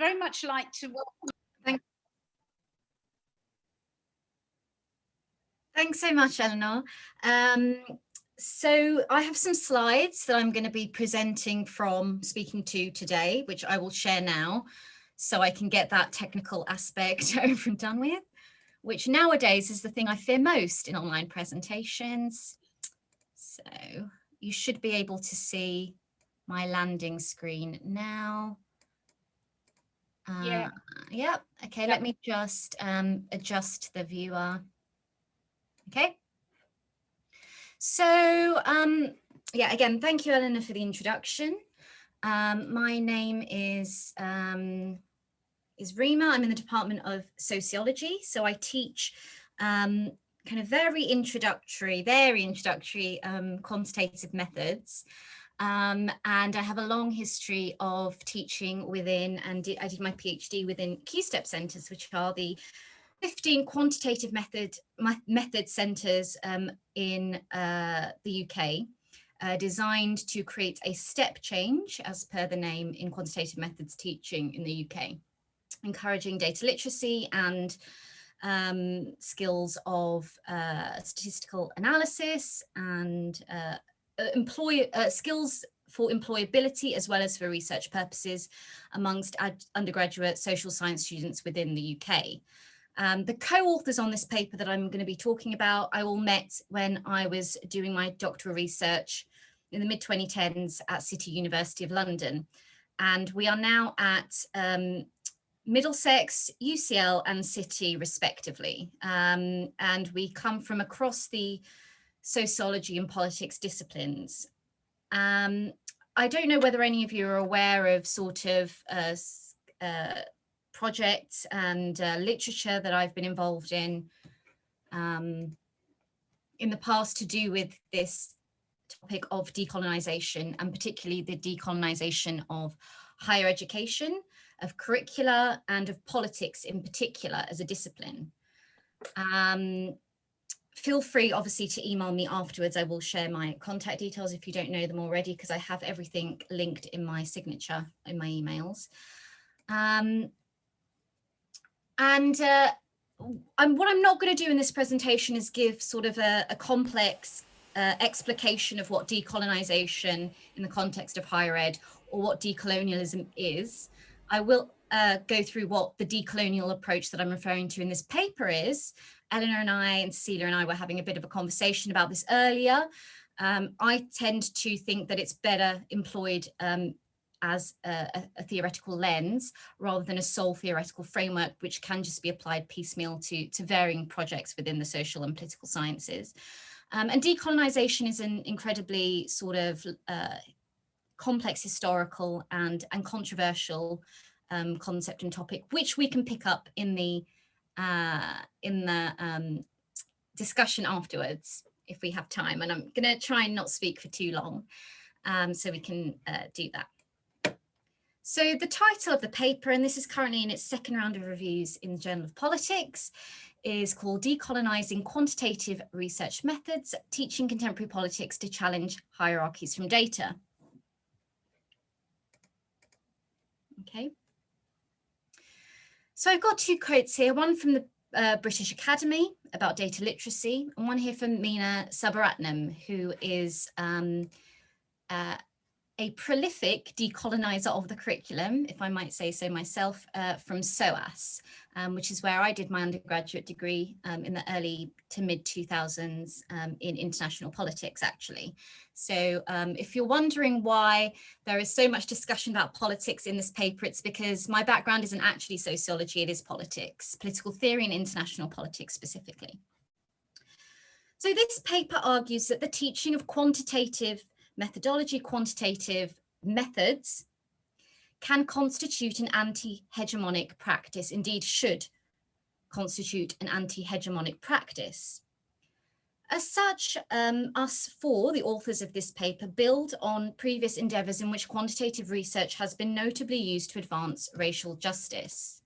very much like to welcome. Thanks so much, Eleanor. So I have some slides that I'm going to be presenting from speaking to today, which I will share now so I can get that technical aspect over and done with, which nowadays is the thing I fear most in online presentations. So you should be able to see my landing screen now. Yep. Okay, let me just adjust the viewer. Okay. So yeah, again, thank you, Eleanor, for the introduction. My name is Rima. I'm in the Department of Sociology. So I teach kind of very introductory quantitative methods. And I have a long history of teaching within, and I did my PhD within Q-STEP centres, which are the 15 quantitative method centres in the UK, designed to create a step change, as per the name, in quantitative methods teaching in the UK, encouraging data literacy and skills of statistical analysis and skills for employability as well as for research purposes amongst undergraduate social science students within the UK. The co-authors on this paper that I'm going to be talking about, I all met when I was doing my doctoral research in the mid-2010s at City University of London. And we are now at Middlesex, UCL and City respectively. And we come from across the sociology and politics disciplines. I don't know whether any of you are aware of sort of projects and literature that I've been involved in the past to do with this topic of decolonisation, and particularly the decolonisation of higher education, of curricula, and of politics in particular as a discipline. Feel free, obviously, to email me afterwards. I will share my contact details if you don't know them already, because I have everything linked in my signature in my emails. What I'm not going to do in this presentation is give sort of a complex explication of what decolonisation in the context of higher ed or what decolonialism is. I will go through what the decolonial approach that I'm referring to in this paper is. Eleanor and I and Cecilia and I were having a bit of a conversation about this earlier. I tend to think that it's better employed as a theoretical lens rather than a sole theoretical framework, which can just be applied piecemeal to varying projects within the social and political sciences. And decolonisation is an incredibly sort of complex historical and controversial concept and topic, which we can pick up in the discussion afterwards if we have time. And I'm going to try and not speak for too long so we can do that. So the title of the paper, and this is currently in its second round of reviews in the Journal of Politics, is called Decolonising Quantitative Research Methods, Teaching Contemporary Politics to Challenge Hierarchies from Data. Okay. So I've got two quotes here, one from the British Academy about data literacy, and one here from Meena Subbarathnam, who is a prolific decoloniser of the curriculum, if I might say so myself, from SOAS, which is where I did my undergraduate degree in the early to mid 2000s in international politics, actually. So if you're wondering why there is so much discussion about politics in this paper, it's because my background isn't actually sociology, it is politics, political theory and international politics specifically. So this paper argues that the teaching of quantitative methodology, quantitative methods can constitute an anti-hegemonic practice, indeed should constitute an anti-hegemonic practice. As such, us four, the authors of this paper, build on previous endeavours in which quantitative research has been notably used to advance racial justice.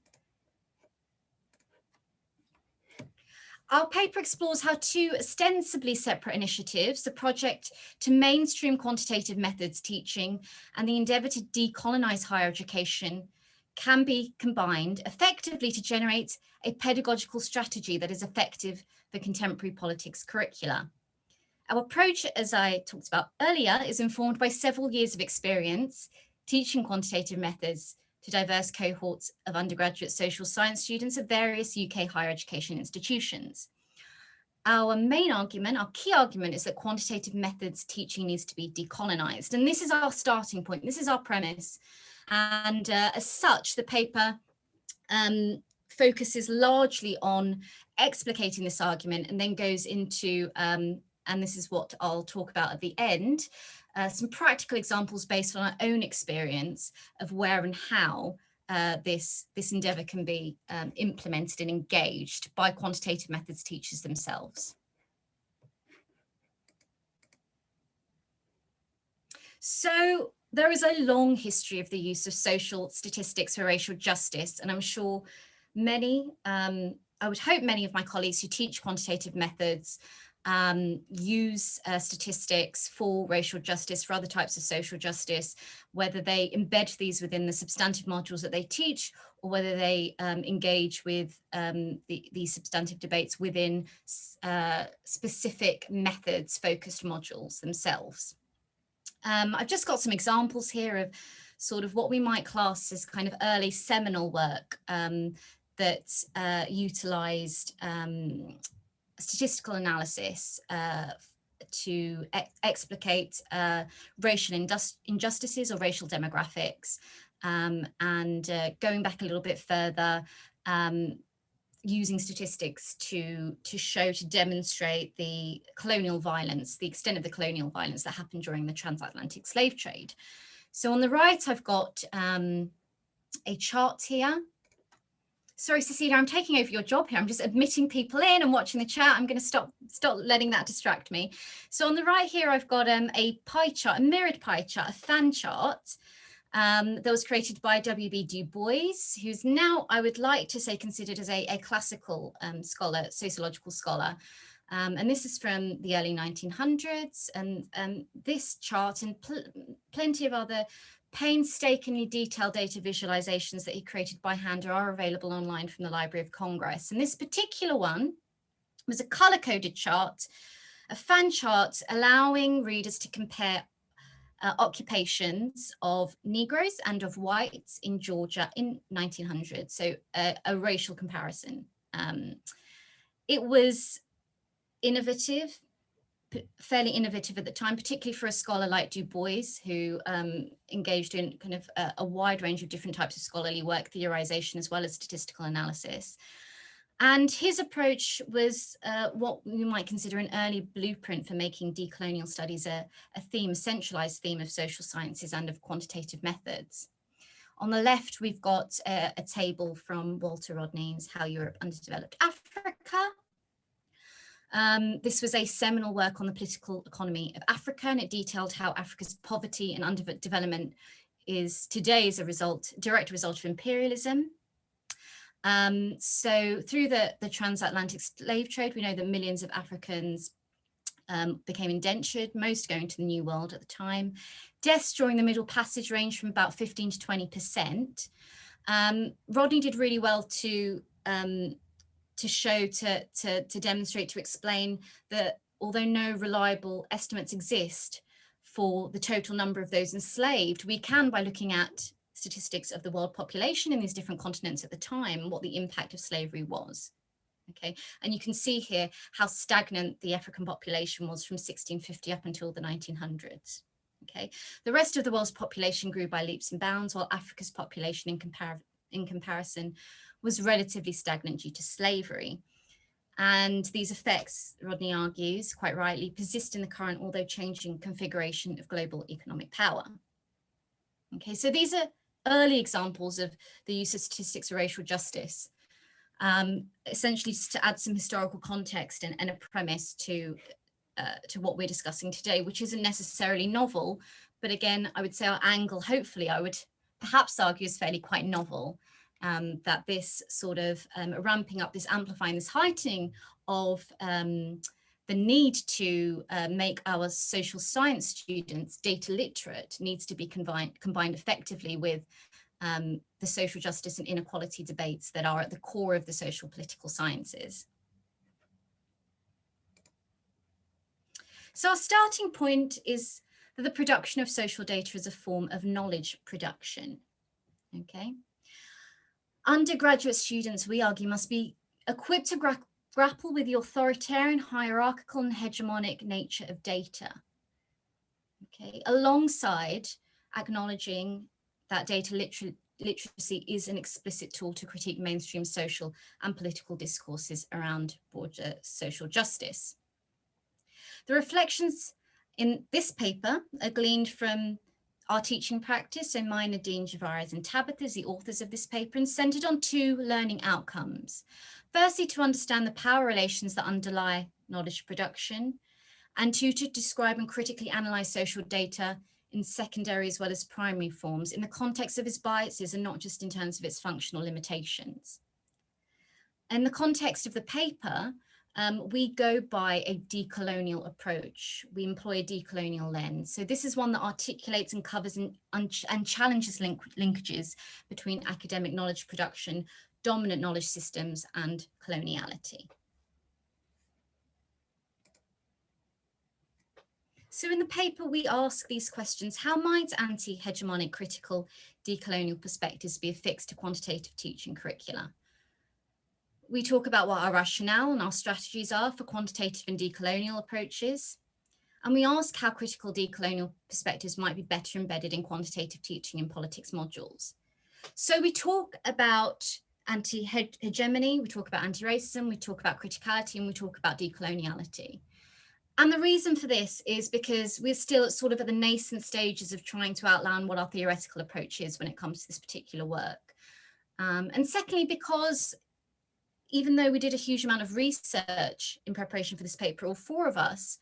Our paper explores how two ostensibly separate initiatives, the project to mainstream quantitative methods teaching and the endeavour to decolonise higher education, can be combined effectively to generate a pedagogical strategy that is effective for contemporary politics curricula. Our approach, as I talked about earlier, is informed by several years of experience teaching quantitative methods to diverse cohorts of undergraduate social science students of various UK higher education institutions. Our main argument, our key argument, is that quantitative methods teaching needs to be decolonised. And this is our starting point. This is our premise. And as such, the paper focuses largely on explicating this argument and then goes into, and this is what I'll talk about at the end, some practical examples based on our own experience of where and how this endeavour can be implemented and engaged by quantitative methods teachers themselves. So there is a long history of the use of social statistics for racial justice, and I'm sure many, I would hope many of my colleagues who teach quantitative methods use statistics for racial justice, for other types of social justice, whether they embed these within the substantive modules that they teach, or whether they engage with the substantive debates within specific methods focused modules themselves. I've just got some examples here of sort of what we might class as kind of early seminal work that utilised statistical analysis to explicate racial injustices or racial demographics, and going back a little bit further, using statistics to demonstrate the colonial violence, the extent of the colonial violence that happened during the transatlantic slave trade. So on the right, I've got a chart here. Sorry, Cecilia, I'm taking over your job here. I'm just admitting people in and watching the chat. I'm going to stop letting that distract me. So on the right here, I've got a pie chart, a mirrored pie chart, a fan chart that was created by W.B. Du Bois, who's now, I would like to say, considered as a classical scholar, sociological scholar. And this is from the early 1900s. And this chart and plenty of other painstakingly detailed data visualizations that he created by hand are available online from the Library of Congress. And this particular one was a color-coded chart, a fan chart allowing readers to compare occupations of Negroes and of whites in Georgia in 1900, so a racial comparison. It was innovative, fairly innovative at the time, particularly for a scholar like Du Bois, who engaged in kind of a wide range of different types of scholarly work, theorization, as well as statistical analysis. And his approach was what we might consider an early blueprint for making decolonial studies a theme, a centralized theme of social sciences and of quantitative methods. On the left, we've got a table from Walter Rodney's How Europe Underdeveloped Africa. This was a seminal work on the political economy of Africa, and it detailed how Africa's poverty and underdevelopment is today as a direct result of imperialism. So through the transatlantic slave trade, we know that millions of Africans became indentured, most going to the New World at the time. Deaths during the Middle Passage ranged from about 15 to 20%. Rodney did really well to show, to demonstrate, to explain that although no reliable estimates exist for the total number of those enslaved, we can, by looking at statistics of the world population in these different continents at the time, what the impact of slavery was. Okay, and you can see here how stagnant the African population was from 1650 up until the 1900s. Okay, the rest of the world's population grew by leaps and bounds, while Africa's population in comparison was relatively stagnant due to slavery. And these effects, Rodney argues, quite rightly, persist in the current, although changing, configuration of global economic power. Okay, so these are early examples of the use of statistics for racial justice, essentially just to add some historical context and a premise to what we're discussing today, which isn't necessarily novel, but again, I would say our angle, hopefully, I would perhaps argue is fairly quite novel, that this sort of ramping up, this amplifying, this heightening of the need to make our social science students data literate needs to be combined effectively with the social justice and inequality debates that are at the core of the social political sciences. So our starting point is that the production of social data is a form of knowledge production. Okay. Undergraduate students, we argue, must be equipped to grapple with the authoritarian, hierarchical, and hegemonic nature of data. Okay, alongside acknowledging that data literacy is an explicit tool to critique mainstream social and political discourses around broader social justice. The reflections in this paper are gleaned from our teaching practice, so mine, Nadine, Javares, and Tabitha, the authors of this paper, and centered on two learning outcomes. Firstly, to understand the power relations that underlie knowledge production, and two, to describe and critically analyze social data in secondary as well as primary forms in the context of its biases and not just in terms of its functional limitations. In the context of the paper, we go by a decolonial approach. We employ a decolonial lens. So this is one that articulates and covers and challenges linkages between academic knowledge production, dominant knowledge systems, and coloniality. So in the paper, we ask these questions: how might anti-hegemonic critical decolonial perspectives be affixed to quantitative teaching curricula? We talk about what our rationale and our strategies are for quantitative and decolonial approaches. And we ask how critical decolonial perspectives might be better embedded in quantitative teaching and politics modules. So we talk about anti-hegemony, we talk about anti-racism, we talk about criticality, and we talk about decoloniality. And the reason for this is because we're still sort of at the nascent stages of trying to outline what our theoretical approach is when it comes to this particular work. And secondly, because even though we did a huge amount of research in preparation for this paper, all four of us,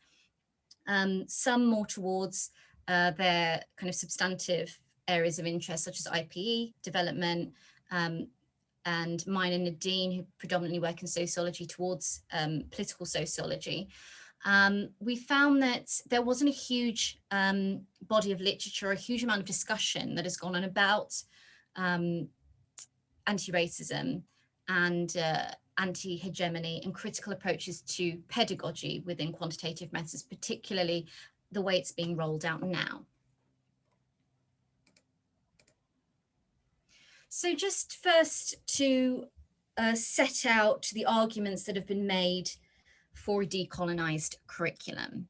some more towards their kind of substantive areas of interest, such as IPE, development, and mine and Nadine, who predominantly work in sociology, towards political sociology. We found that there wasn't a huge body of literature, a huge amount of discussion that has gone on about anti-racism and anti-hegemony and critical approaches to pedagogy within quantitative methods, particularly the way it's being rolled out now. So just first to set out the arguments that have been made for a decolonised curriculum.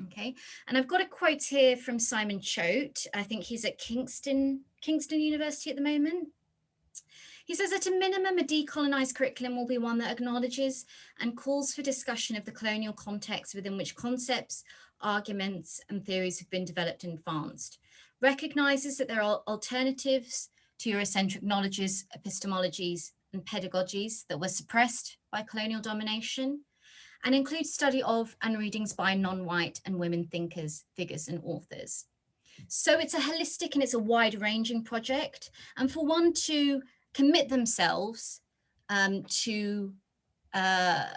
Okay, and I've got a quote here from Simon Choate. I think he's at Kingston University at the moment. He says, at a minimum, a decolonised curriculum will be one that acknowledges and calls for discussion of the colonial context within which concepts, arguments, and theories have been developed and advanced, recognises that there are alternatives to Eurocentric knowledges, epistemologies, and pedagogies that were suppressed by colonial domination, and includes study of and readings by non-white and women thinkers, figures, and authors. So it's a holistic and it's a wide-ranging project. And for one to commit themselves to a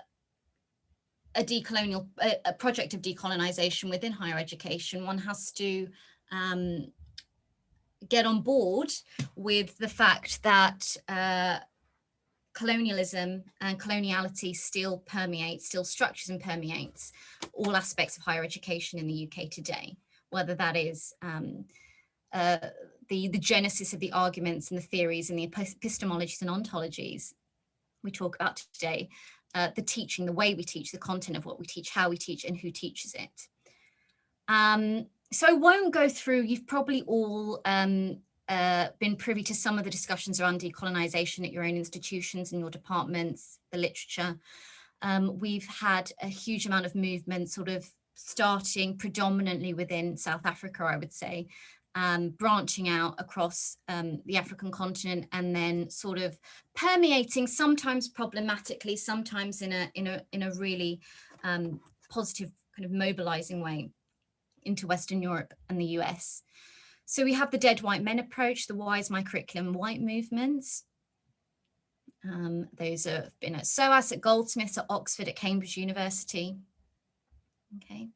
project of decolonisation within higher education, one has to get on board with the fact that colonialism and coloniality still permeates, still structures and permeates all aspects of higher education in the UK today, whether that is the genesis of the arguments and the theories and the epistemologies and ontologies we talk about today, the teaching, the way we teach, the content of what we teach, how we teach, and who teaches it. So I won't go through, you've probably all been privy to some of the discussions around decolonisation at your own institutions and your departments, the literature. We've had a huge amount of movement sort of starting predominantly within South Africa, I would say, branching out across the African continent and then sort of permeating, sometimes problematically, sometimes in a really positive kind of mobilizing way into Western Europe and the US. So we have the Dead White Men approach, the Why is My Curriculum White movements. Those have been at SOAS, at Goldsmiths, at Oxford, at Cambridge University. Okay.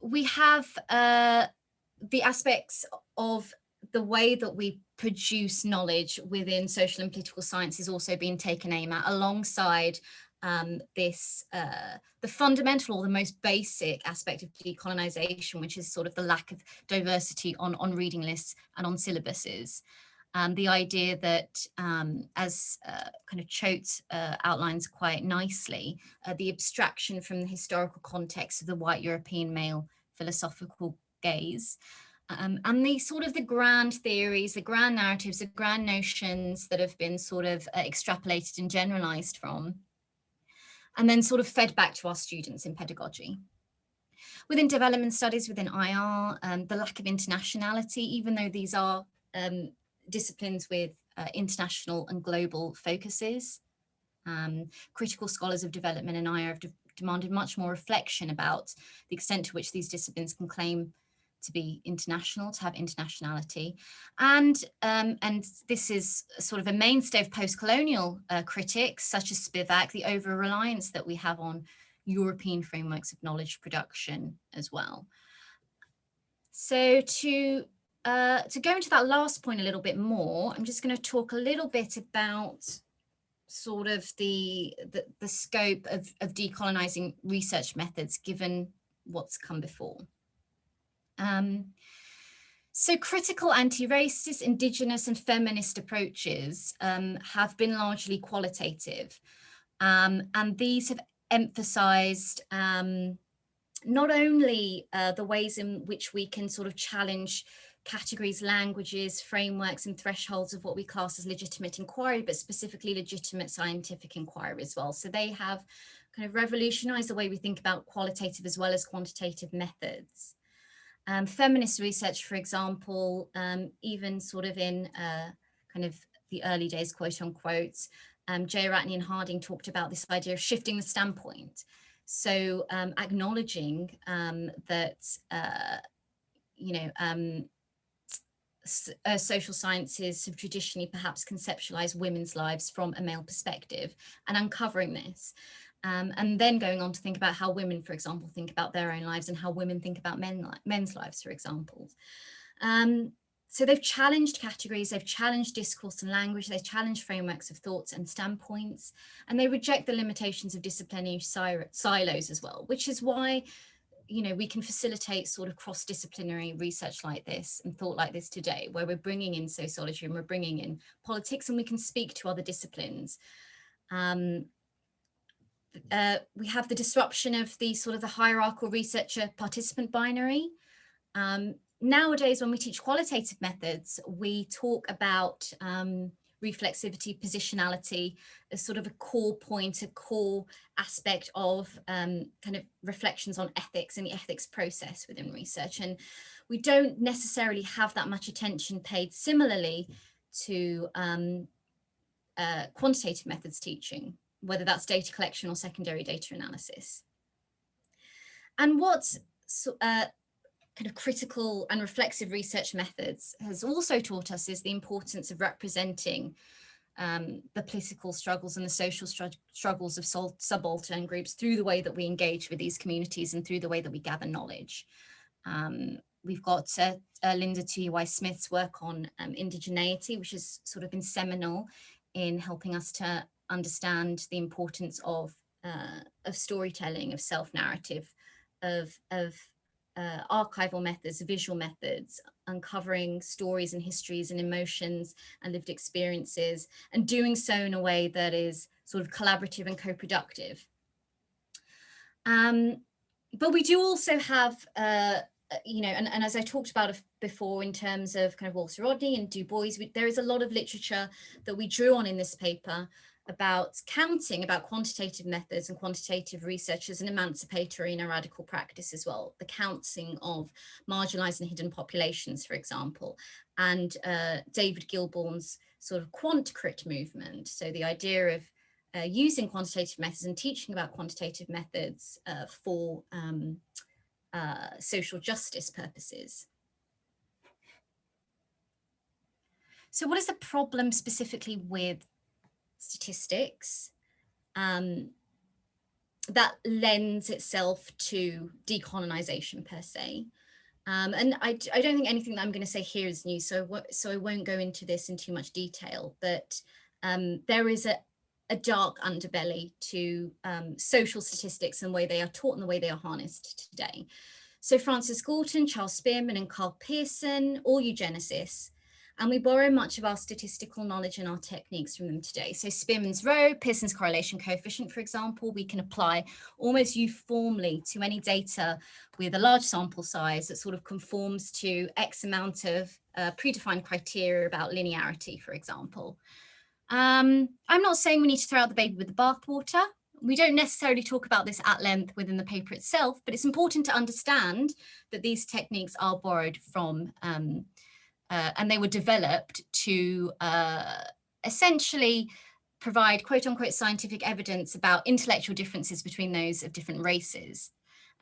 We have the aspects of the way that we produce knowledge within social and political science is also being taken aim at, alongside the fundamental or the most basic aspect of decolonisation, which is sort of the lack of diversity on reading lists and on syllabuses. The idea that, as kind of Choate outlines quite nicely, the abstraction from the historical context of the white European male philosophical gaze, and the sort of the grand theories, the grand narratives, the grand notions that have been sort of extrapolated and generalized from, and then sort of fed back to our students in pedagogy. Within development studies, within IR, the lack of internationality, even though these are disciplines with international and global focuses. Critical scholars of development and IR have demanded much more reflection about the extent to which these disciplines can claim to be international, to have internationality. And this is sort of a mainstay of post-colonial critics, such as Spivak, the over-reliance that we have on European frameworks of knowledge production as well. So to go into that last point a little bit more, I'm just going to talk a little bit about sort of the scope of decolonising research methods, given what's come before. So critical anti-racist, indigenous and feminist approaches have been largely qualitative, and these have emphasised not only the ways in which we can sort of challenge categories, languages, frameworks and thresholds of what we class as legitimate inquiry, but specifically legitimate scientific inquiry as well. So they have kind of revolutionized the way we think about qualitative as well as quantitative methods. Feminist research, for example, even sort of in kind of the early days, quote unquote, J. Ratney and Harding talked about this idea of shifting the standpoint. So acknowledging that, social sciences have traditionally perhaps conceptualized women's lives from a male perspective, and uncovering this. And then going on to think about how women, for example, think about their own lives and how women think about men's lives, for example. So they've challenged categories, they've challenged discourse and language, they've challenged frameworks of thoughts and standpoints, and they reject the limitations of disciplinary silos as well, which is why, we can facilitate sort of cross-disciplinary research like this and thought like this today, where we're bringing in sociology and we're bringing in politics, and we can speak to other disciplines. We have the disruption of the sort of the hierarchical researcher participant binary. Nowadays, when we teach qualitative methods, we talk about reflexivity, positionality as sort of a core point, a core aspect of kind of reflections on ethics and the ethics process within research. And we don't necessarily have that much attention paid similarly to quantitative methods teaching, whether that's data collection or secondary data analysis. And what kind of critical and reflexive research methods has also taught us is the importance of representing the political struggles and the social struggles of subaltern groups through the way that we engage with these communities and through the way that we gather knowledge. We've got Linda T.Y. Smith's work on indigeneity, which has sort of been seminal in helping us to understand the importance of storytelling, of self-narrative, of archival methods, visual methods, uncovering stories and histories and emotions and lived experiences, and doing so in a way that is sort of collaborative and co-productive. But we do also have, and as I talked about before in terms of kind of Walter Rodney and Du Bois, there is a lot of literature that we drew on in this paper about counting, about quantitative methods and quantitative research as an emancipatory and a radical practice as well. The counting of marginalized and hidden populations, for example, and David Gilbourne's sort of quant crit movement. So the idea of using quantitative methods and teaching about quantitative methods for social justice purposes. So what is the problem specifically with statistics that lends itself to decolonisation per se? And I don't think anything that I'm going to say here is new, so I won't go into this in too much detail, but there is a dark underbelly to social statistics and the way they are taught and the way they are harnessed today. So Francis Galton, Charles Spearman and Carl Pearson, all eugenicists, and we borrow much of our statistical knowledge and our techniques from them today. So Spearman's rho, Pearson's correlation coefficient, for example, we can apply almost uniformly to any data with a large sample size that sort of conforms to X amount of predefined criteria about linearity, for example. I'm not saying we need to throw out the baby with the bathwater. We don't necessarily talk about this at length within the paper itself, but it's important to understand that these techniques are borrowed from and they were developed to essentially provide quote unquote scientific evidence about intellectual differences between those of different races.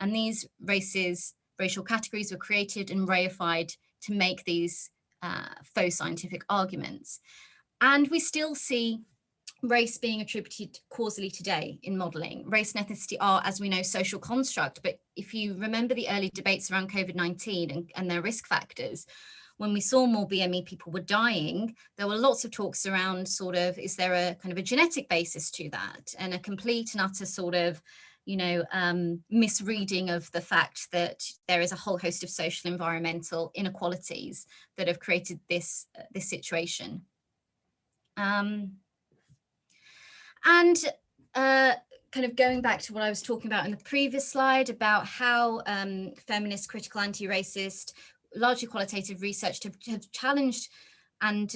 And these racial categories were created and reified to make these faux scientific arguments. And we still see race being attributed causally today in modelling. Race and ethnicity are, as we know, social construct. But if you remember the early debates around COVID-19 and their risk factors, when we saw more BME people were dying, there were lots of talks around sort of, is there a kind of a genetic basis to that? And a complete and utter sort of, you know, misreading of the fact that there is a whole host of social environmental inequalities that have created this situation. Kind of going back to what I was talking about in the previous slide about how feminist, critical, anti-racist, largely qualitative research have challenged and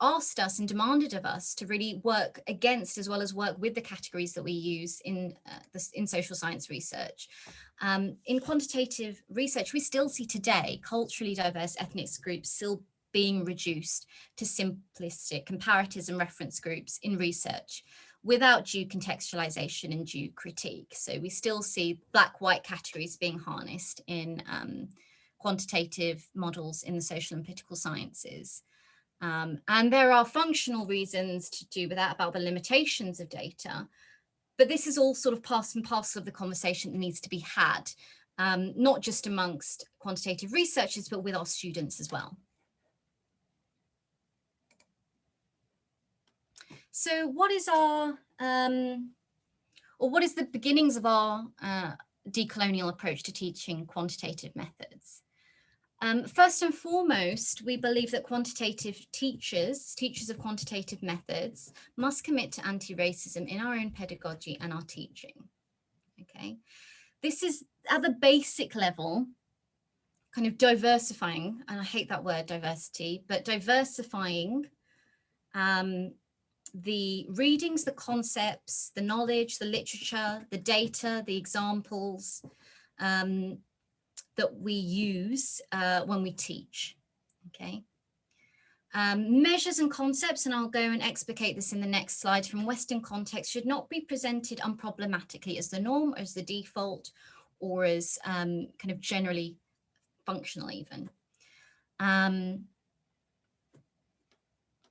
asked us and demanded of us to really work against as well as work with the categories that we use in social science research. In quantitative research, we still see today culturally diverse ethnic groups still being reduced to simplistic comparatives and reference groups in research without due contextualization and due critique. So we still see black-white categories being harnessed in quantitative models in the social and political sciences. And there are functional reasons to do with that about the limitations of data, but this is all sort of part and parcel of the conversation that needs to be had, not just amongst quantitative researchers, but with our students as well. So what is our, or what is the beginnings of our decolonial approach to teaching quantitative methods? First and foremost, we believe that quantitative teachers of quantitative methods must commit to anti-racism in our own pedagogy and our teaching, okay? This is at the basic level, kind of diversifying, and I hate that word diversity, but diversifying the readings, the concepts, the knowledge, the literature, the data, the examples that we use when we teach, okay? Measures and concepts, and I'll go and explicate this in the next slide, from Western context should not be presented unproblematically as the norm, as the default, or as kind of generally functional even.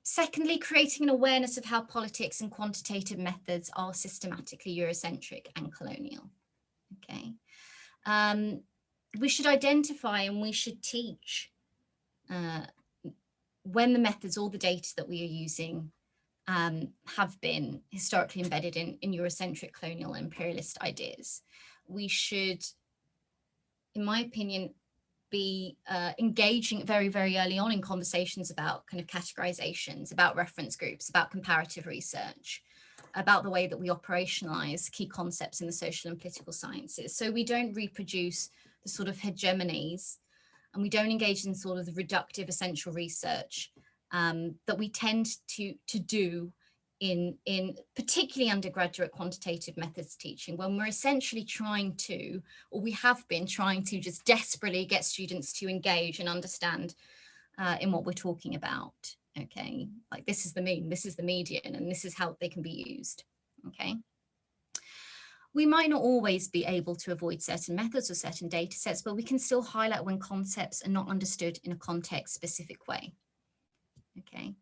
Secondly, creating an awareness of how politics and quantitative methods are systematically Eurocentric and colonial, okay? We should identify and we should teach when the methods or the data that we are using have been historically embedded in Eurocentric, colonial, imperialist ideas. We should, in my opinion, be engaging very, very early on in conversations about kind of categorizations, about reference groups, about comparative research, about the way that we operationalize key concepts in the social and political sciences. So we don't reproduce the sort of hegemonies, and we don't engage in sort of the reductive essential research that we tend to do in particularly undergraduate quantitative methods teaching, when we're essentially trying to, or we have been trying to just desperately get students to engage and understand in what we're talking about, okay? Like this is the mean, this is the median, and this is how they can be used, okay? We might not always be able to avoid certain methods or certain data sets, but we can still highlight when concepts are not understood in a context-specific way, okay?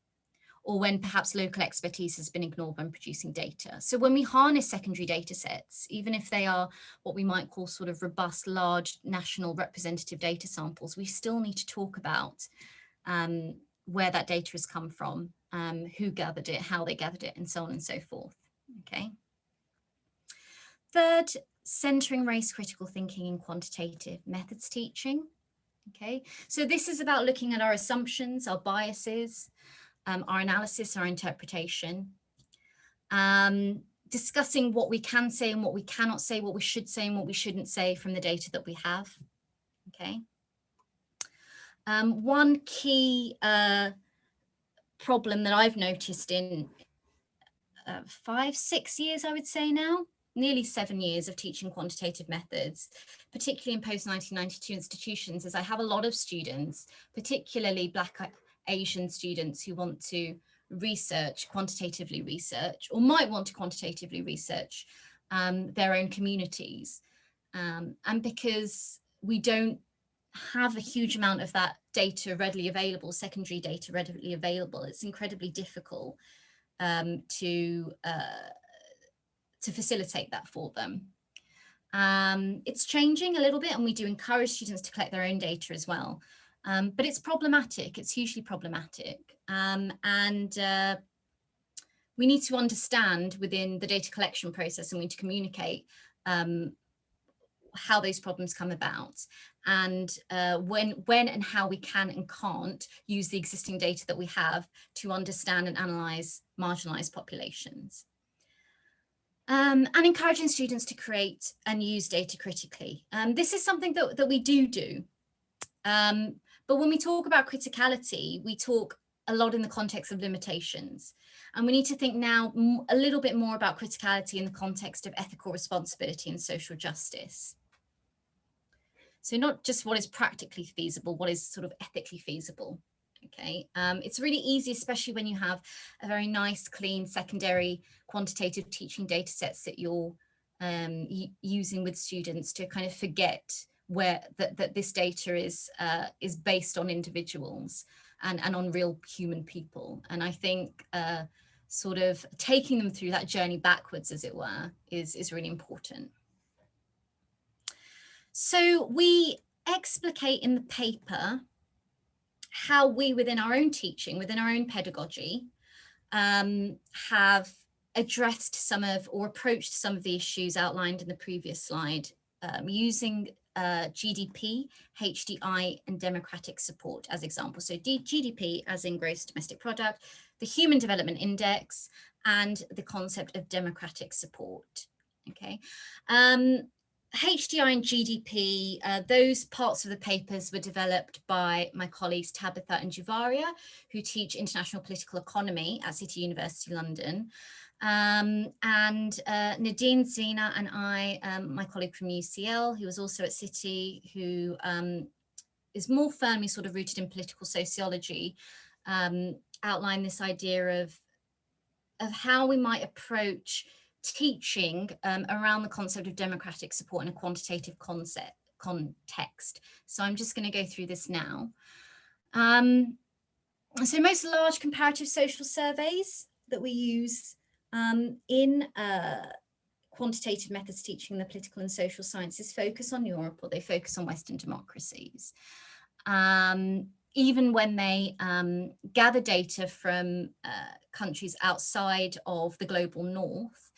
or when perhaps local expertise has been ignored when producing data. So when we harness secondary data sets, even if they are what we might call sort of robust, large national representative data samples, we still need to talk about where that data has come from, who gathered it, how they gathered it, and so on and so forth. Okay. Third, centering race critical thinking in quantitative methods teaching. Okay, so this is about looking at our assumptions, our biases, our analysis, our interpretation, discussing what we can say and what we cannot say, what we should say and what we shouldn't say from the data that we have. Okay. One key problem that I've noticed in 5-6 years, I would say now, nearly 7 years of teaching quantitative methods, particularly in post-1992 institutions, is I have a lot of students, particularly Black Asian students, who want to quantitatively research, or might want to quantitatively research their own communities. And because we don't have a huge amount of that data readily available, secondary data readily available, it's incredibly difficult to facilitate that for them. It's changing a little bit, and we do encourage students to collect their own data as well. But it's problematic, it's hugely problematic. And we need to understand within the data collection process, and we need to communicate how those problems come about, and when and how we can and can't use the existing data that we have to understand and analyse marginalised populations. And encouraging students to create and use data critically. This is something that we do. But when we talk about criticality, we talk a lot in the context of limitations. And we need to think now a little bit more about criticality in the context of ethical responsibility and social justice. So not just what is practically feasible, what is sort of ethically feasible. Okay, it's really easy, especially when you have a very nice, clean, secondary quantitative teaching data sets that you're using with students, to kind of forget that this data is based on individuals and on real human people. And I think sort of taking them through that journey backwards, as it were, is really important. So we explicate in the paper how we, within our own teaching, within our own pedagogy, have addressed some of, or approached some of the issues outlined in the previous slide, using GDP, HDI, and democratic support as examples. So GDP as in gross domestic product, the Human Development Index, and the concept of democratic support. Okay. HDI and GDP, those parts of the papers were developed by my colleagues Tabitha and Juvaria, who teach international political economy at City University London. And Nadine Zina and I, my colleague from UCL, who was also at City, who is more firmly sort of rooted in political sociology, outline this idea of how we might approach teaching around the concept of democratic support in a quantitative context. So I'm just going to go through this now. So most large comparative social surveys that we use in quantitative methods teaching the political and social sciences focus on Europe, or they focus on Western democracies. Even when they gather data from countries outside of the global north,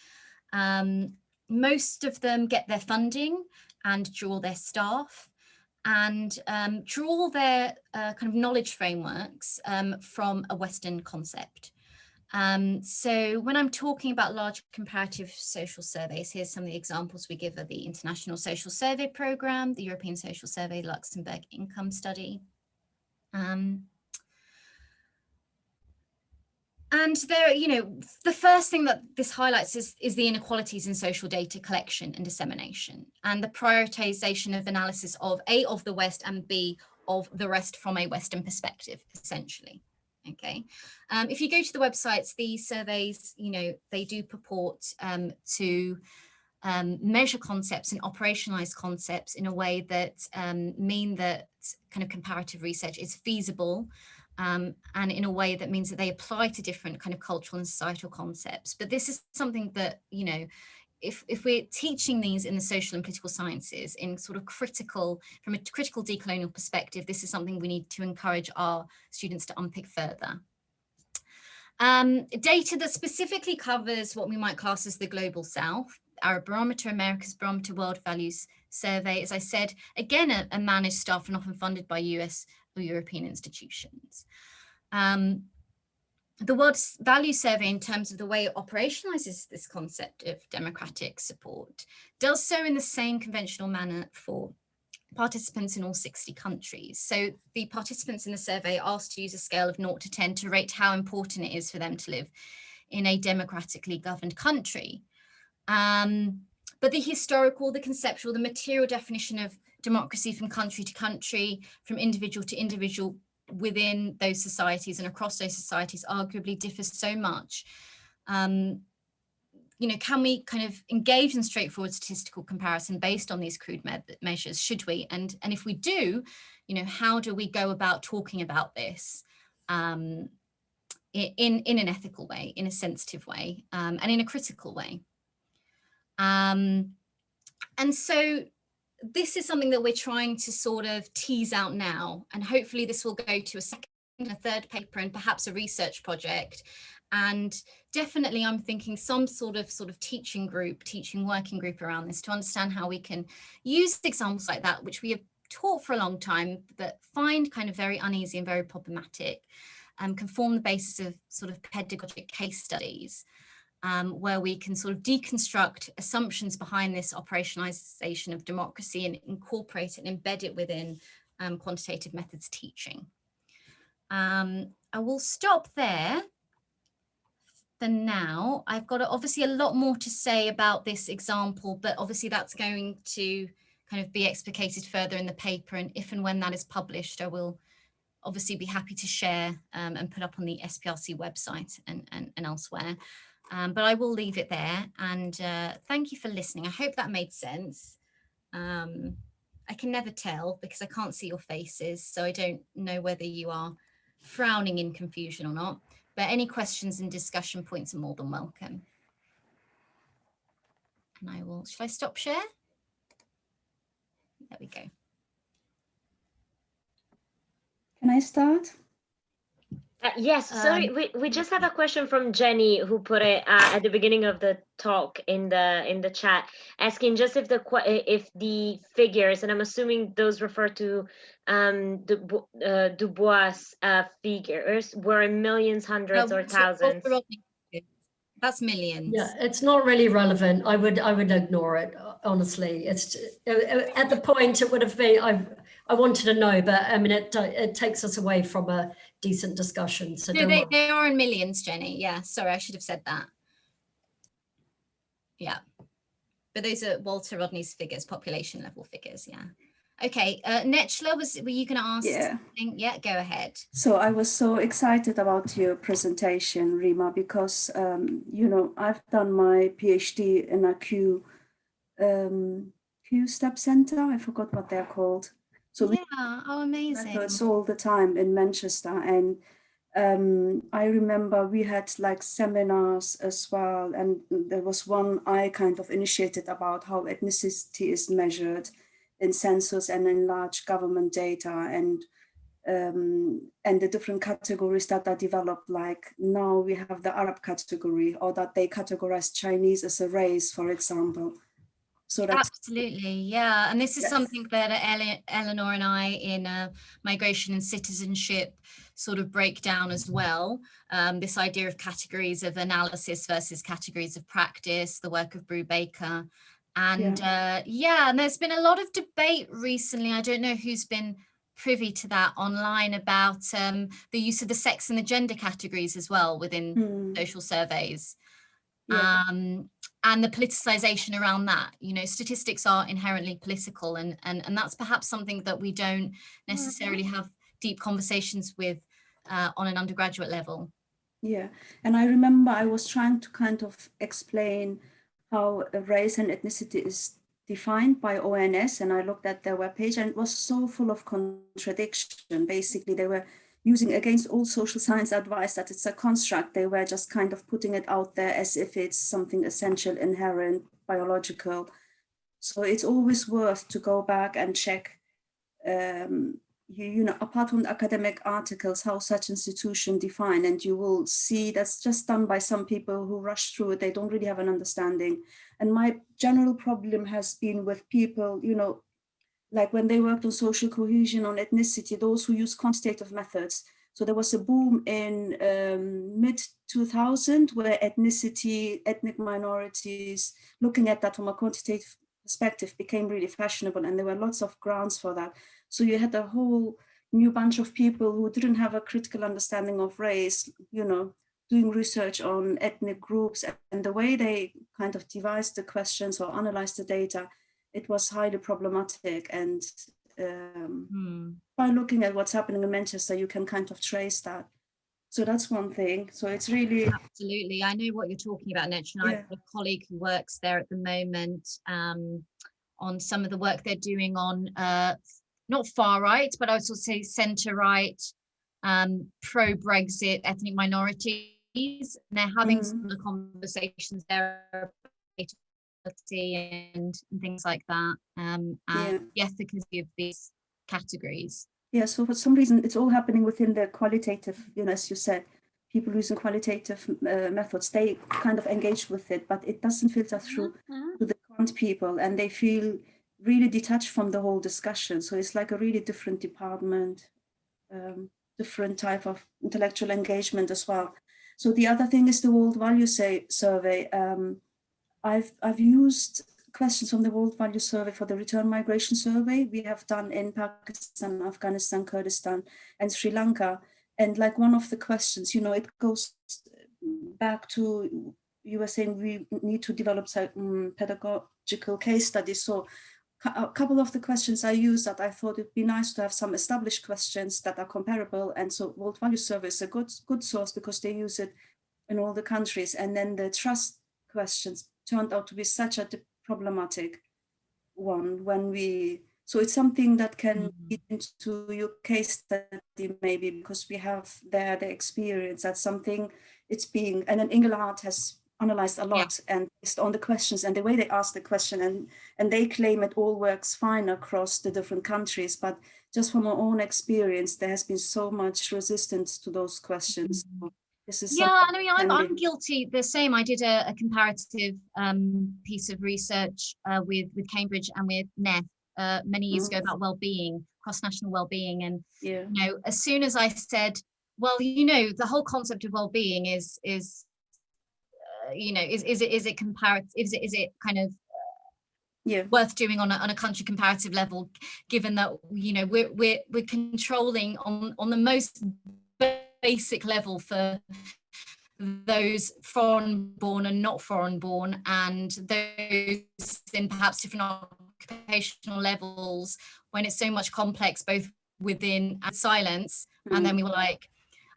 most of them get their funding and draw their staff and draw their kind of knowledge frameworks from a Western concept. So when I'm talking about large comparative social surveys, here's some of the examples we give of the International Social Survey Programme, the European Social Survey, Luxembourg Income Study. And there, you know, the first thing that this highlights is the inequalities in social data collection and dissemination, and the prioritization of analysis of A, of the West, and B, of the rest from a Western perspective, essentially. Okay. If you go to the websites, these surveys, you know, they do purport to measure concepts and operationalize concepts in a way that mean that kind of comparative research is feasible and in a way that means that they apply to different kind of cultural and societal concepts. But this is something that, you know, if we're teaching these in the social and political sciences in sort of critical, from a critical decolonial perspective, this is something we need to encourage our students to unpick further. Data that specifically covers what we might class as the global South, Arab Barometer, America's Barometer, World Values Survey, as I said, again, a managed, staffed and often funded by US or European institutions. The World Values Survey, in terms of the way it operationalizes this concept of democratic support, does so in the same conventional manner for participants in all 60 countries. So the participants in the survey are asked to use a scale of 0 to 10 to rate how important it is for them to live in a democratically governed country. But the historical, the conceptual, the material definition of democracy from country to country, from individual to individual within those societies and across those societies arguably differs so much. You know, can we kind of engage in straightforward statistical comparison based on these crude measures? Should we? And if we do, you know, how do we go about talking about this in an ethical way, in a sensitive way, and in a critical way? And so this is something that we're trying to sort of tease out now, and hopefully this will go to a second and a third paper and perhaps a research project. And definitely I'm thinking some sort of teaching working group around this to understand how we can use examples like that, which we have taught for a long time, but find kind of very uneasy and very problematic, can form the basis of sort of pedagogic case studies. Where we can sort of deconstruct assumptions behind this operationalization of democracy and incorporate it and embed it within quantitative methods teaching. I will stop there for now. I've got obviously a lot more to say about this example, but obviously that's going to kind of be explicated further in the paper, and if and when that is published, I will obviously be happy to share and put up on the SPRC website and elsewhere. But I will leave it there, and thank you for listening. I hope that made sense. I can never tell because I can't see your faces, so I don't know whether you are frowning in confusion or not, but any questions and discussion points are more than welcome. And I will, shall I stop share? There we go. Can I start? Yes, sorry, we just have a question from Jenny, who put it at the beginning of the talk in the chat, asking just if the figures, and I'm assuming those refer to Dubois figures, were in millions, hundreds, or thousands. That's millions. Yeah, it's not really relevant. I would ignore it, honestly. It's at the point it would have been. I wanted to know, but I mean, it takes us away from a decent discussion. So no, they are in millions, Jenny. Yeah, sorry, I should have said that. Yeah, but those are Walter Rodney's figures, population level figures. Yeah. Okay, Netchla, were you going to ask something? Yeah, go ahead. So I was so excited about your presentation, Rima, because, you know, I've done my PhD in a Q-Step Center. I forgot what they're called. So yeah, oh, amazing. It's all the time in Manchester. And I remember we had like seminars as well. And there was one I kind of initiated about how ethnicity is measured in census and in large government data, and the different categories that are developed. Like now we have the Arab category, or that they categorize Chinese as a race, for example. So that's absolutely, yeah. And this is something that Eleanor and I in migration and citizenship sort of break down as well. This idea of categories of analysis versus categories of practice, the work of Brubaker. And and there's been a lot of debate recently. I don't know who's been privy to that online about the use of the sex and the gender categories as well within social surveys. And the politicization around that. You know, statistics are inherently political, and that's perhaps something that we don't necessarily have deep conversations with on an undergraduate level. Yeah, and I remember I was trying to kind of explain how race and ethnicity is defined by ONS, and I looked at their webpage, and it was so full of contradiction. Basically, they were using against all social science advice that it's a construct. They were just kind of putting it out there as if it's something essential, inherent, biological. So it's always worth to go back and check, you know, apart from the academic articles, how such institution define, and you will see that's just done by some people who rush through it. They don't really have an understanding. And my general problem has been with people, you know, like when they worked on social cohesion, on ethnicity, those who use quantitative methods. So there was a boom in mid-2000 where ethnicity, ethnic minorities, looking at that from a quantitative perspective became really fashionable, and there were lots of grounds for that. So you had a whole new bunch of people who didn't have a critical understanding of race, you know, doing research on ethnic groups, and the way they kind of devised the questions or analyzed the data, it was highly problematic. And by looking at what's happening in Manchester, you can kind of trace that. So that's one thing. So it's really... Absolutely. I know what you're talking about, Necha. Yeah. I've got a colleague who works there at the moment on some of the work they're doing on not far right, but I would sort of say centre right, pro-Brexit ethnic minorities. And they're having some of the conversations there and things like that, and the efficacy of these categories. Yeah, so for some reason, it's all happening within the qualitative, you know, as you said, people using qualitative methods, they kind of engage with it, but it doesn't filter through to the quant people, and they feel really detached from the whole discussion. So it's like a really different department, different type of intellectual engagement as well. So the other thing is the World Value Survey. I've used questions from the World Value Survey for the Return Migration Survey we have done in Pakistan, Afghanistan, Kurdistan, and Sri Lanka. And like one of the questions, you know, it goes back to, you were saying we need to develop pedagogical case studies. So a couple of the questions I used that I thought it'd be nice to have some established questions that are comparable. And so World Value Survey is a good source because they use it in all the countries. And then the trust questions turned out to be such a problematic one so it's something that can get into your case study maybe, because we have there the experience. That's something it's being, and then Engelhardt has analyzed a lot and based on the questions and the way they ask the question, and they claim it all works fine across the different countries, but just from our own experience, there has been so much resistance to those questions. This is I mean, I'm guilty the same. I did a comparative piece of research with Cambridge and with NEF many years ago about well-being, cross-national well-being, and you know, as soon as I said, well, you know, the whole concept of well-being is you know, is it comparative? Is it kind of worth doing on a country comparative level, given that, you know, we're controlling on the most basic level for those foreign born and not foreign born, and those in perhaps different occupational levels, when it's so much complex both within and silence. And then we were like,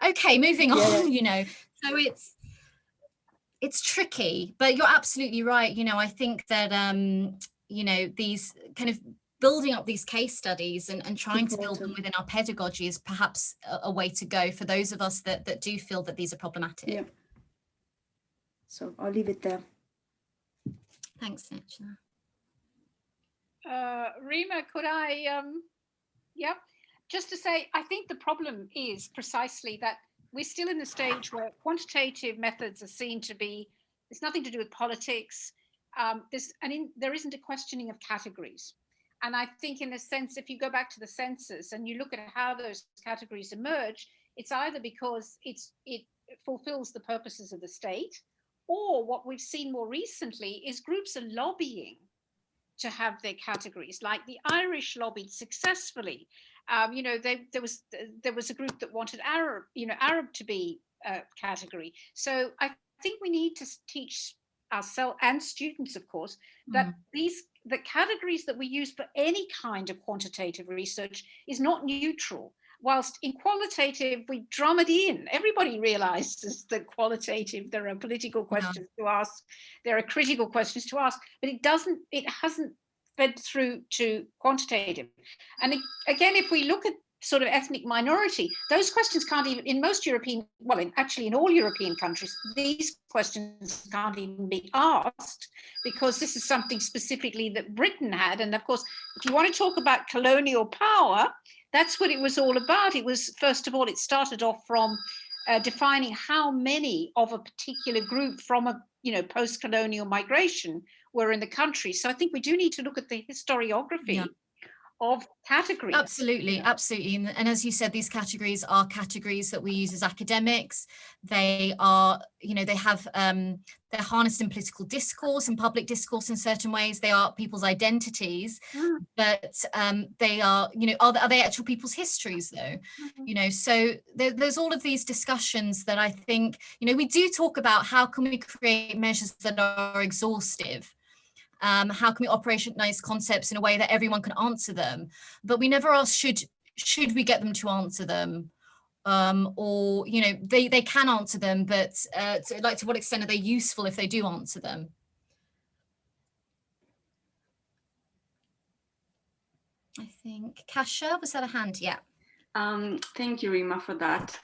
okay, moving on, you know. So it's tricky, but you're absolutely right. You know, I think that you know, these kind of building up these case studies and trying to build them within our pedagogy is perhaps a way to go for those of us that do feel that these are problematic. So I'll leave it there. Thanks, Necha. Rima, could I, just to say, I think the problem is precisely that we're still in the stage where quantitative methods are seen to be, it's nothing to do with politics. There isn't a questioning of categories. And I think in a sense, if you go back to the census and you look at how those categories emerge, it's either because it fulfills the purposes of the state, or what we've seen more recently is groups are lobbying to have their categories, like the Irish lobbied successfully. You know, there was a group that wanted Arab to be a category. So I think we need to teach ourselves and students, of course, that the categories that we use for any kind of quantitative research is not neutral. Whilst in qualitative, we drum it in. Everybody realizes that qualitative, there are political questions to ask, there are critical questions to ask, but it hasn't fed through to quantitative. And again, if we look at sort of ethnic minority, those questions can't even, in most European, well, actually in all European countries, these questions can't even be asked, because this is something specifically that Britain had. And of course, if you want to talk about colonial power, that's what it was all about. It was, first of all, it started off from defining how many of a particular group from a post-colonial migration were in the country. So I think we do need to look at the historiography of categories. Absolutely, absolutely. And as you said, these categories are categories that we use as academics. They are, they have, they're harnessed in political discourse and public discourse in certain ways. They are people's identities, but they are, are they actual people's histories though? So there's all of these discussions that I think, we do talk about how can we create measures that are exhaustive. How can we operationalize concepts in a way that everyone can answer them? But we never ask, should we get them to answer them? Or, they can answer them, but to what extent are they useful if they do answer them? I think, Kasia, was that a hand? Yeah. Thank you, Rima, for that.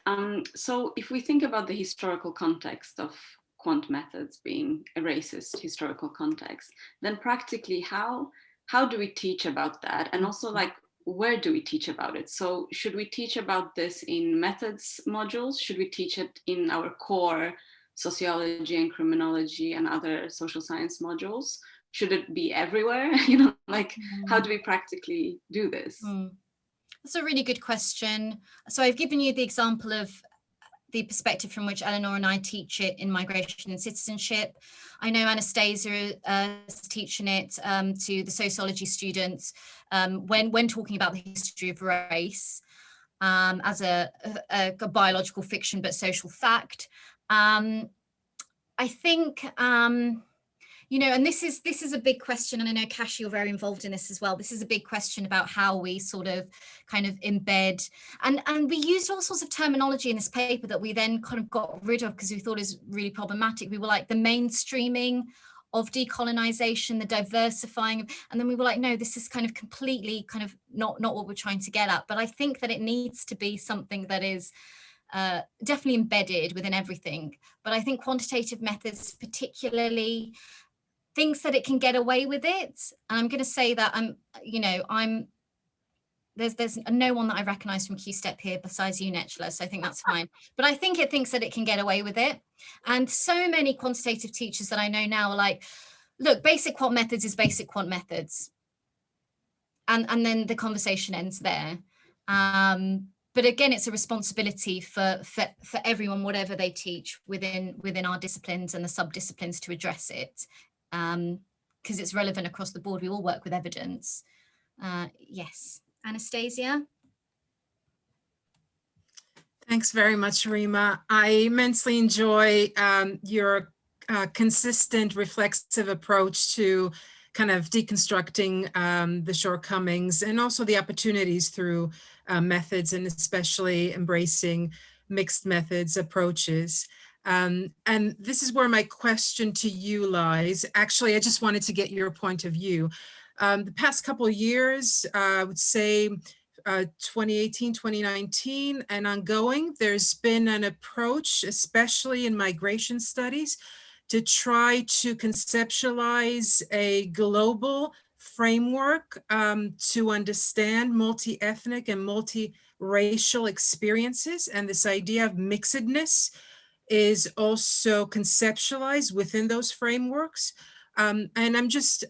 So if we think about the historical context of quant methods being a racist historical context, then practically how do we teach about that? And also, like, where do we teach about it? So should we teach about this in methods modules? Should we teach it in our core sociology and criminology and other social science modules? Should it be everywhere? How do we practically do this? That's a really good question. So I've given you the example of the perspective from which Eleanor and I teach it in migration and citizenship. I know Anastasia is teaching it to the sociology students when talking about the history of race as a biological fiction but social fact. I think and this is a big question, and I know Kasia, you're very involved in this as well. This is a big question about how we sort of kind of embed, and we used all sorts of terminology in this paper that we then kind of got rid of because we thought is really problematic. We were like the mainstreaming of decolonisation, the diversifying, and then we were like, no, this is kind of completely kind of not what we're trying to get at. But I think that it needs to be something that is definitely embedded within everything. But I think quantitative methods particularly thinks that it can get away with it. And I'm going to say that there's no one that I recognize from Q-Step here besides you, Necla, so I think that's fine. But I think it thinks that it can get away with it. And so many quantitative teachers that I know now are like, look, basic quant methods is basic quant methods. And then the conversation ends there. But again, it's a responsibility for everyone, whatever they teach within our disciplines and the sub-disciplines, to address it. Because it's relevant across the board. We all work with evidence. Yes, Anastasia. Thanks very much, Rima. I immensely enjoy your consistent reflexive approach to kind of deconstructing the shortcomings and also the opportunities through methods, and especially embracing mixed methods approaches. And this is where my question to you lies. Actually, I just wanted to get your point of view. The past couple of years, I would say 2018, 2019 and ongoing, there's been an approach, especially in migration studies, to try to conceptualize a global framework to understand multi-ethnic and multi-racial experiences. And this idea of mixedness is also conceptualized within those frameworks. And I'm just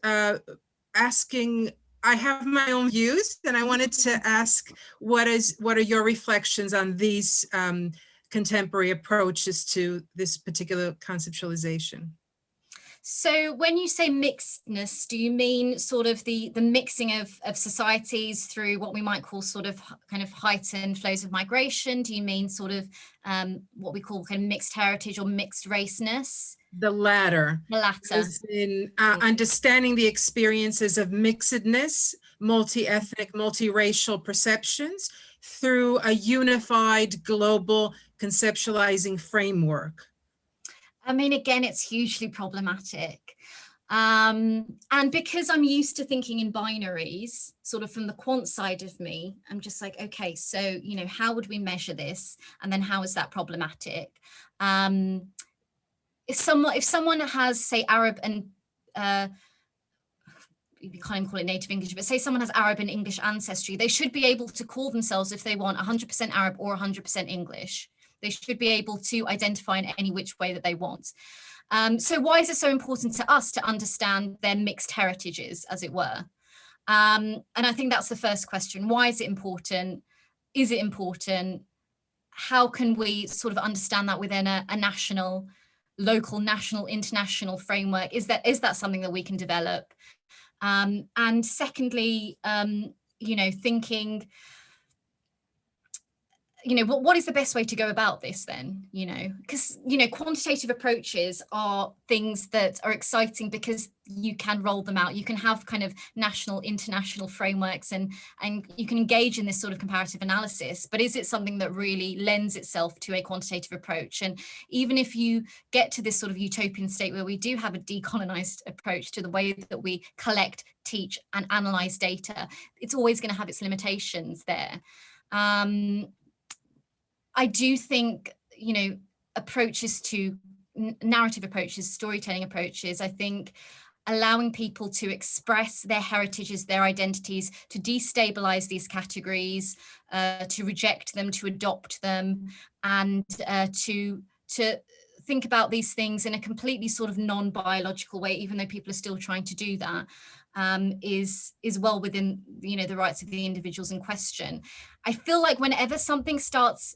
asking, I have my own views, and I wanted to ask, what are your reflections on these contemporary approaches to this particular conceptualization? So when you say mixedness, do you mean sort of the mixing of societies through what we might call sort of kind of heightened flows of migration? Do you mean sort of what we call kind of mixed heritage or mixed raceness? The latter. The latter. As in understanding the experiences of mixedness, multi-ethnic, multiracial perceptions through a unified global conceptualizing framework. I mean, again, it's hugely problematic. And because I'm used to thinking in binaries, sort of from the quant side of me, I'm just like, okay, so, you know, how would we measure this? And then how is that problematic? If someone has, say, Arab and you can't even call it native English, but say someone has Arab and English ancestry, they should be able to call themselves, if they want, 100% Arab or 100% English. They should be able to identify in any which way that they want. So why is it so important to us to understand their mixed heritages, as it were? And I think that's the first question. Why is it important? Is it important? How can we sort of understand that within a national, local, national, international framework? Is that something that we can develop? And secondly, you know, thinking, you know, what is the best way to go about this then, you know, because, you know, quantitative approaches are things that are exciting because you can roll them out. You can have kind of national, international frameworks and you can engage in this sort of comparative analysis. But is it something that really lends itself to a quantitative approach? And even if you get to this sort of utopian state where we do have a decolonized approach to the way that we collect, teach and analyze data, it's always going to have its limitations there. I do think, you know, approaches to narrative approaches, storytelling approaches, I think allowing people to express their heritages, their identities, to destabilize these categories, to reject them, to adopt them, and to think about these things in a completely sort of non-biological way, even though people are still trying to do that, is well within, you know, the rights of the individuals in question. I feel like whenever something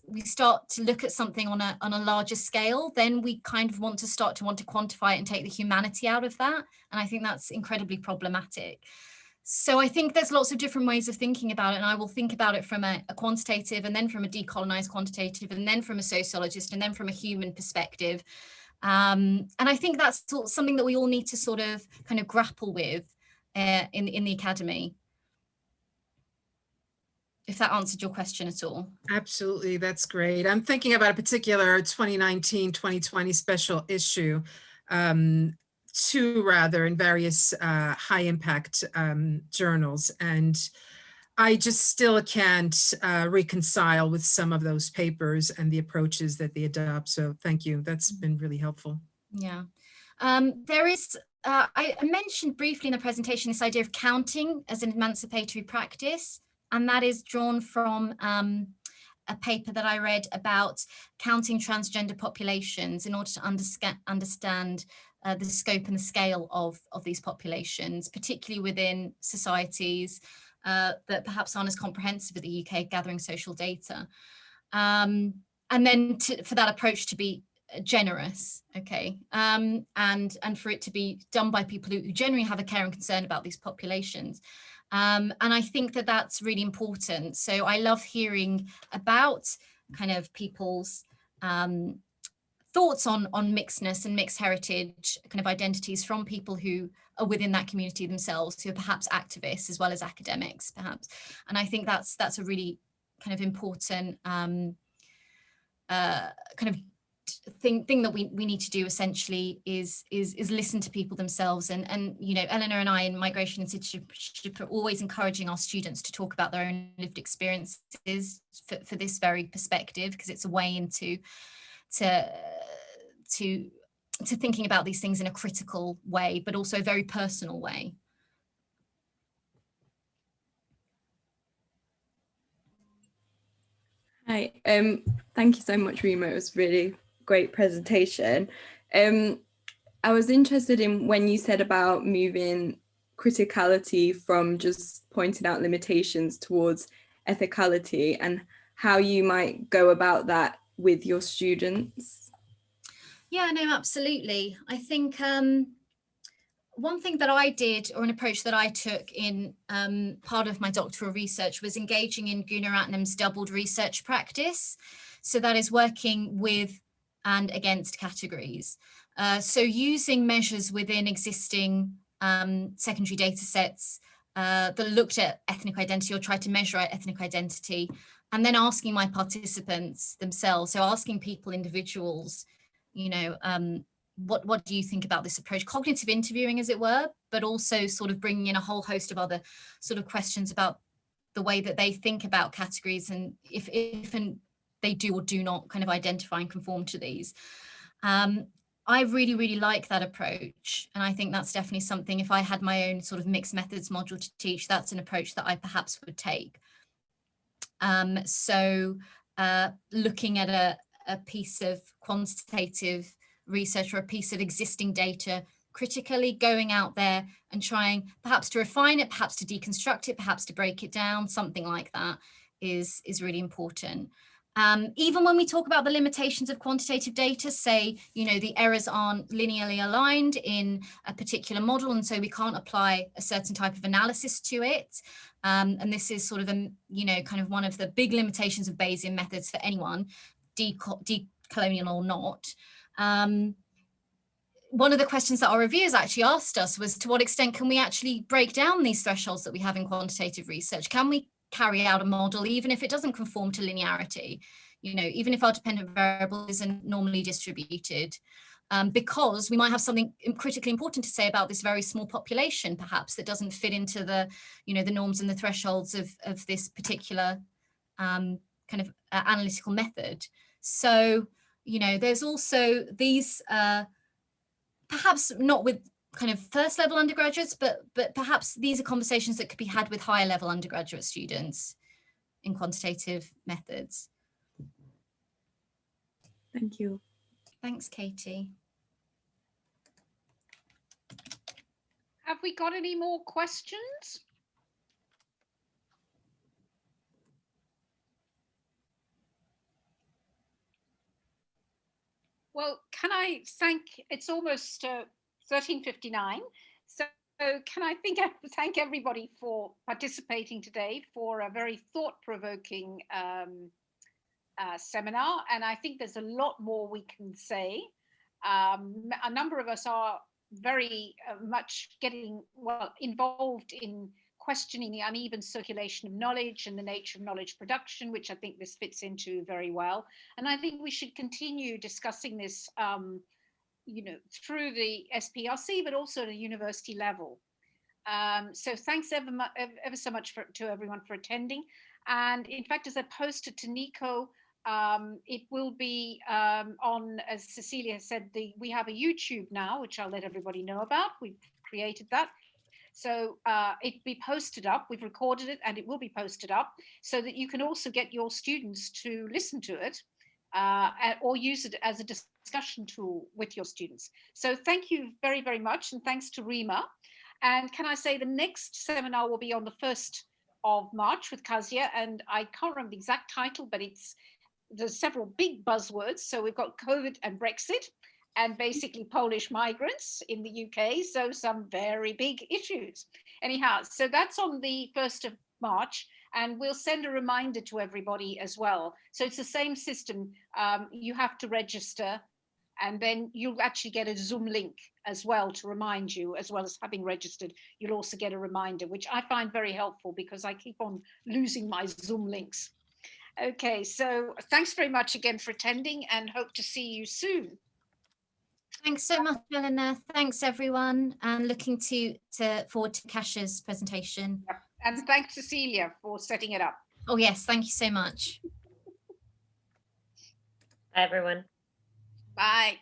we start to look at something on a larger scale, then we kind of want to quantify it and take the humanity out of that. And I think that's incredibly problematic. So I think there's lots of different ways of thinking about it, and I will think about it from a quantitative, and then from a decolonized quantitative, and then from a sociologist, and then from a human perspective. And I think that's something that we all need to sort of kind of grapple with in the academy. If that answered your question at all. Absolutely, that's great. I'm thinking about a particular 2019-2020 special issue, two rather, in various high impact journals. And I just still can't reconcile with some of those papers and the approaches that they adopt. So thank you, that's been really helpful. Yeah, there is, I mentioned briefly in the presentation this idea of counting as an emancipatory practice. And that is drawn from a paper that I read about counting transgender populations in order to understand the scope and the scale of these populations, particularly within societies that perhaps aren't as comprehensive as the UK, gathering social data. And then for that approach to be generous, okay, and for it to be done by people who generally have a care and concern about these populations. And I think that that's really important. So I love hearing about kind of people's thoughts on mixedness and mixed heritage kind of identities from people who are within that community themselves, who are perhaps activists as well as academics, perhaps. And I think that's a really kind of important kind of thing that we need to do essentially is listen to people themselves, and you know, Eleanor and I in Migration and Citizenship are always encouraging our students to talk about their own lived experiences for this very perspective, because it's a way into thinking about these things in a critical way, but also a very personal way. Hi, thank you so much, Rima. It was really great presentation. I was interested in when you said about moving criticality from just pointing out limitations towards ethicality, and how you might go about that with your students. Yeah, no, absolutely. I think one thing that I did, or an approach that I took in part of my doctoral research, was engaging in Gunaratnam's doubled research practice. So that is working with and against categories. So using measures within existing secondary data sets that looked at ethnic identity or tried to measure ethnic identity, and then asking my participants themselves, so asking people, individuals, you know, what do you think about this approach? Cognitive interviewing, as it were, but also sort of bringing in a whole host of other sort of questions about the way that they think about categories, and if and they do or do not kind of identify and conform to these. I really, really like that approach. And I think that's definitely something, if I had my own sort of mixed methods module to teach, that's an approach that I perhaps would take. Looking at a piece of quantitative research or a piece of existing data, critically going out there and trying perhaps to refine it, perhaps to deconstruct it, perhaps to break it down, something like that is really important. Even when we talk about the limitations of quantitative data, say, you know, the errors aren't linearly aligned in a particular model, and so we can't apply a certain type of analysis to it. And this is sort of, you know, kind of one of the big limitations of Bayesian methods for anyone, decolonial or not. One of the questions that our reviewers actually asked us was, to what extent can we actually break down these thresholds that we have in quantitative research? Can we carry out a model even if it doesn't conform to linearity, you know, even if our dependent variable isn't normally distributed, because we might have something critically important to say about this very small population, perhaps, that doesn't fit into the, you know, the norms and the thresholds of this particular kind of analytical method. So, you know, there's also these, perhaps not with kind of first level undergraduates, but perhaps these are conversations that could be had with higher level undergraduate students in quantitative methods. Thank you. Thanks, Katie. Have we got any more questions? Well, can I thank, it's almost 13:59. So can I thank everybody for participating today, for a very thought-provoking seminar. And I think there's a lot more we can say. A number of us are very much getting involved in questioning the uneven circulation of knowledge and the nature of knowledge production, which I think this fits into very well. And I think we should continue discussing this, you know, through the SPRC, but also at a university level. So thanks ever so much to everyone for attending. And in fact, as I posted to Nico, it will be on, as Cecilia said, we have a YouTube now, which I'll let everybody know about. We've created that. So it'll be posted up. We've recorded it and it will be posted up so that you can also get your students to listen to it or use it as a discussion tool with your students. So thank you very, very much. And thanks to Rima. And can I say the next seminar will be on the 1st of March with Kazia, and I can't remember the exact title, but there's several big buzzwords. So we've got COVID and Brexit, and basically Polish migrants in the UK. So some very big issues. Anyhow, so that's on the 1st of March, and we'll send a reminder to everybody as well. So it's the same system. You have to register, and then you'll actually get a Zoom link as well to remind you, as well as having registered. You'll also get a reminder, which I find very helpful because I keep on losing my Zoom links. Okay, so thanks very much again for attending, and hope to see you soon. Thanks so much, Eleanor. Thanks, everyone, and looking forward to Kasia presentation. Yep. And thanks, Cecilia, for setting it up. Oh, yes, thank you so much. Bye, everyone. Bye.